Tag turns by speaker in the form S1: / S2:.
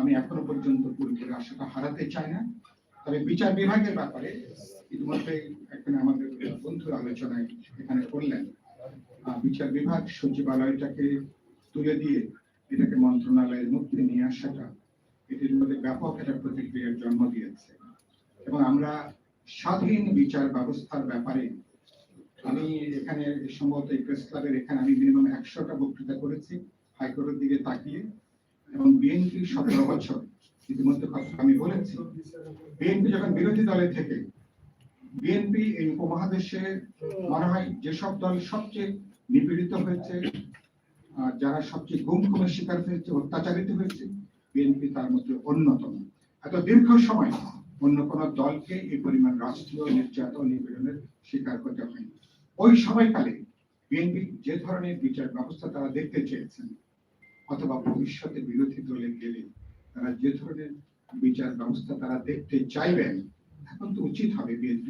S1: আমি এখনো পর্যন্ত পুরোপুরি আশাটা হারাতে চাই না। তবে বিচার বিভাগের ব্যাপারে ইতিমধ্যে এখানে আমাদের বন্ধু আলোচনায় এখানে করলেন, বিচার বিভাগ সচিবালয়টাকে তুলে দিয়ে এটাকে মন্ত্রণালয়ের মধ্যে নিয়ে আসাটা এটির মধ্যে ব্যাপক একটা প্রতিক্রিয়ার জন্ম দিয়েছে। এবং আমরা স্বাধীন বিচার ব্যবস্থার ব্যাপারে আমি এখানে সম্ভবত প্রেস ক্লাবের এখানে আমি মিনিমাম 100টা বক্তৃতা করেছি হাইকোর্টের দিকে তাকিয়ে, এবং বিএনপি 17 বছর ইতিমধ্যে আমি বলেছি বিএনপি যখন বিরোধী দলে থেকে বিএনপি এই উপমহাদেশে মনে হয় যেসব দল সবচেয়ে নিপীড়িত হয়েছে, যারা সবচেয়ে গুম খুনের শিকার হয়েছে, অত্যাচারিত হয়েছে, বিএনপি তার মধ্যে অন্যতম। এত দীর্ঘ সময় অন্য কোন দলকে এই পরিমাণ রাষ্ট্রীয় নির্যাতন নিপীড়নের শিকার হতে হয়নি। ওই সময়কালে বিএনপি যে ধরনের বিচার ব্যবস্থা তারা দেখতে চেয়েছেন, অথবা ভবিষ্যতে বিরোধী দলে গেলে তারা যে ধরনের বিচার ব্যবস্থা তারা দেখতে চাইবেন, এখন তো উচিত হবে বিএনপি